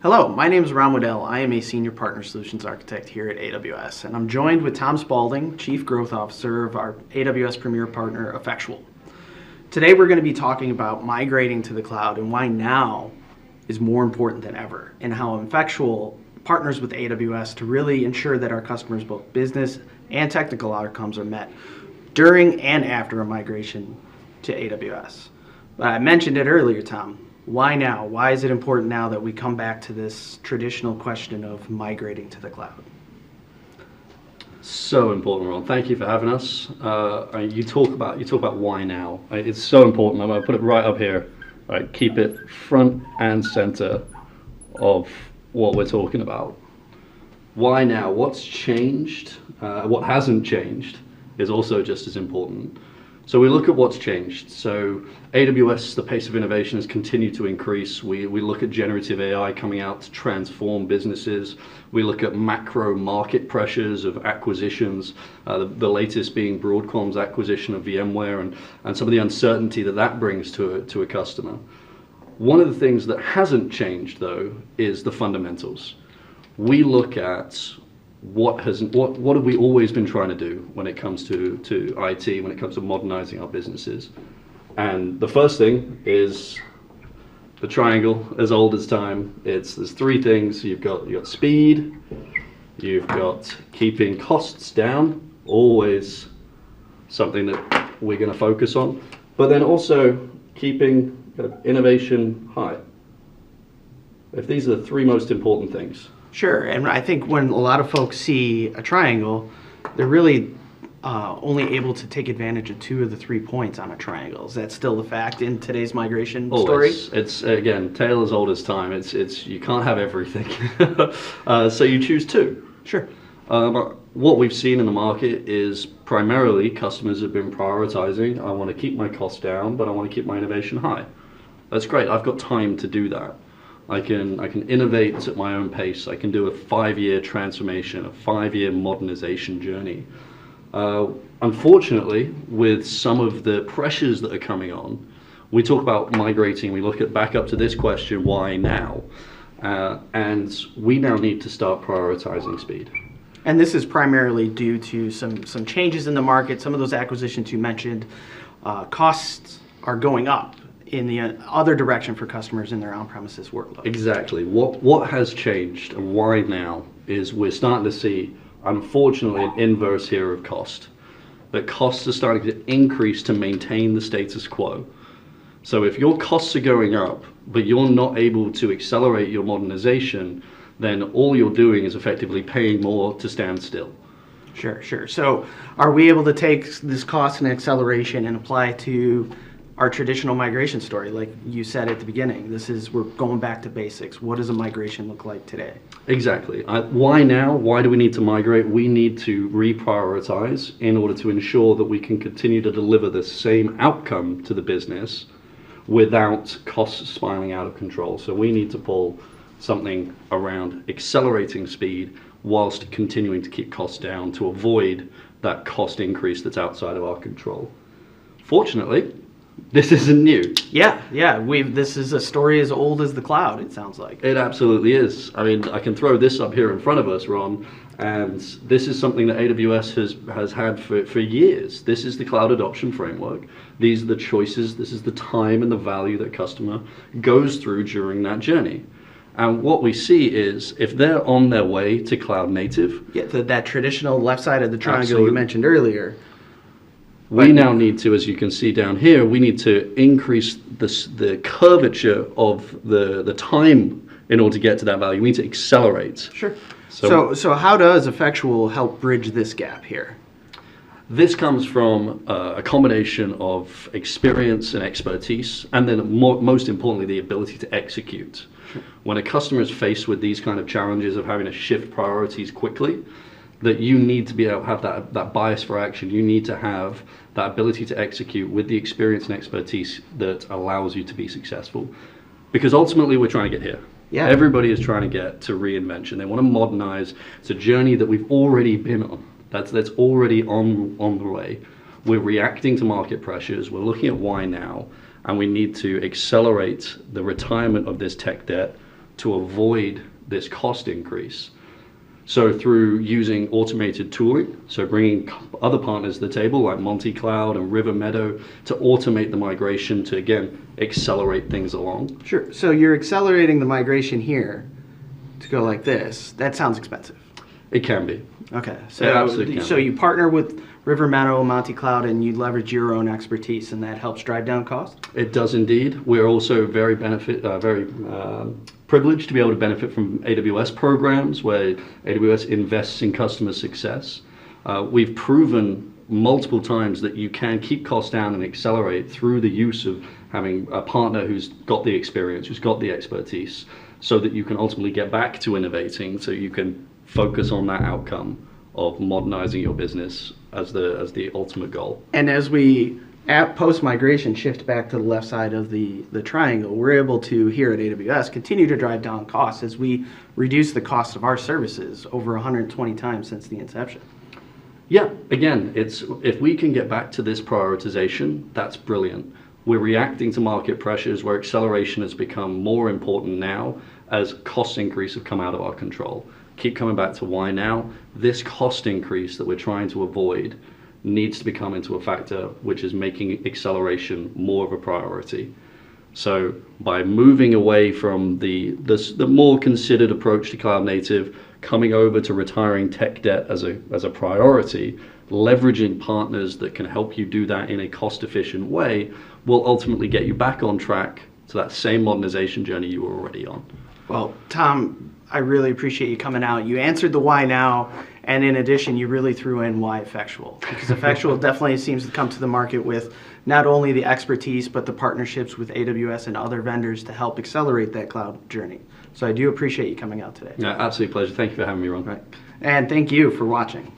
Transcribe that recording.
Hello, my name is Ron Waddell. I am a Senior Partner Solutions Architect here at AWS, and I'm joined with Tom Spaulding, Chief Growth Officer of our AWS Premier Partner, Effectual. Today we're going to be talking about migrating to the cloud and why now is more important than ever, and how Effectual partners with AWS to really ensure that our customers' both business and technical outcomes are met during and after a migration to AWS. But I mentioned it earlier, Tom. Why now? Why is it important now that we come back to this traditional question of migrating to the cloud? So important, Ron. Thank you for having us. You talk about why now. It's so important. I'm going to put it right up here. Right, keep it front and center of what we're talking about. Why now? What's changed? What hasn't changed is also just as important. So we look at what's changed. So AWS, the pace of innovation has continued to increase. We look at generative AI coming out to transform businesses. We look at macro market pressures of acquisitions, the latest being Broadcom's acquisition of VMware and some of the uncertainty that brings to a customer. One of the things that hasn't changed, though, is the fundamentals. We look at what have we always been trying to do when it comes to IT, when it comes to modernizing our businesses. And the first thing is the triangle, as old as time. There's three things. You've got speed, you've got keeping costs down, always something that we're going to focus on, but then also keeping innovation high. If these are the three most important things. Sure, and I think when a lot of folks see a triangle, they're really only able to take advantage of two of the 3 points on a triangle. Is that still the fact in today's migration story? It's again, tale as old as time. It's you can't have everything, so you choose two. Sure. What we've seen in the market is primarily customers have been prioritizing. I want to keep my costs down, but I want to keep my innovation high. That's great. I've got time to do that. I can innovate at my own pace. I can do a 5-year transformation, a 5-year modernization journey. Unfortunately, with some of the pressures that are coming on, we talk about migrating, we look at back up to this question, why now? And we now need to start prioritizing speed. And this is primarily due to some changes in the market. Some of those acquisitions you mentioned, costs are going up in the other direction for customers in their on-premises workload. Exactly. What has changed and why now is we're starting to see, unfortunately, an inverse here of cost. That costs are starting to increase to maintain the status quo. So if your costs are going up, but you're not able to accelerate your modernization, then all you're doing is effectively paying more to stand still. Sure. So are we able to take this cost and acceleration and apply it to our traditional migration story? Like you said at the beginning, we're going back to basics. What does a migration look like today? Exactly. Why now? Why do we need to migrate? We need to reprioritize in order to ensure that we can continue to deliver the same outcome to the business without costs spiraling out of control. So we need to pull something around accelerating speed whilst continuing to keep costs down to avoid that cost increase that's outside of our control. Fortunately, this isn't new. Yeah. This is a story as old as the cloud, it sounds like. It absolutely is. I mean, I can throw this up here in front of us, Ron, and this is something that AWS has had for years. This is the cloud adoption framework. These are the choices. This is the time and the value that customer goes through during that journey. And what we see is if they're on their way to cloud native. Yeah, that traditional left side of the triangle you mentioned earlier. We now need to, as you can see down here, we need to increase the curvature of the time in order to get to that value. We need to accelerate. Sure. So how does Effectual help bridge this gap here? This comes from a combination of experience and expertise, and then most importantly, the ability to execute. Sure. When a customer is faced with these kind of challenges of having to shift priorities quickly, that you need to be able to have that bias for action. You need to have that ability to execute with the experience and expertise that allows you to be successful. Because ultimately we're trying to get here. Yeah. Everybody is trying to get to reinvention. They want to modernize. It's a journey that we've already been on. That's already on the way. We're reacting to market pressures. We're looking at why now. And we need to accelerate the retirement of this tech debt to avoid this cost increase. So through using automated tooling, so bringing other partners to the table like Monty Cloud and River Meadow to automate the migration to, again, accelerate things along. Sure. So you're accelerating the migration here to go like this. That sounds expensive. It can be. Okay. It absolutely can So be. you partner with River Meadow, Monty Cloud, and you leverage your own expertise, and that helps drive down costs? It does indeed. We're also very privileged to be able to benefit from AWS programs where AWS invests in customer success. We've proven multiple times that you can keep costs down and accelerate through the use of having a partner who's got the experience, who's got the expertise, so that you can ultimately get back to innovating, so you can focus on that outcome of modernizing your business as the ultimate goal. And as we, at post-migration, shift back to the left side of the triangle, we're able to, here at AWS, continue to drive down costs as we reduce the cost of our services over 120 times since the inception. Yeah, again, if we can get back to this prioritization, that's brilliant. We're reacting to market pressures where acceleration has become more important now as cost increase have come out of our control. Keep coming back to why now. This cost increase that we're trying to avoid needs to become into a factor which is making acceleration more of a priority. So by moving away from the more considered approach to cloud native, coming over to retiring tech debt as a priority, leveraging partners that can help you do that in a cost efficient way will ultimately get you back on track to that same modernization journey you were already on. Well, Tom, I really appreciate you coming out. You answered the why now, and in addition, you really threw in why Effectual. Because Effectual definitely seems to come to the market with not only the expertise, but the partnerships with AWS and other vendors to help accelerate that cloud journey. So I do appreciate you coming out today. Yeah, absolute pleasure. Thank you for having me, Ron. Right. And thank you for watching.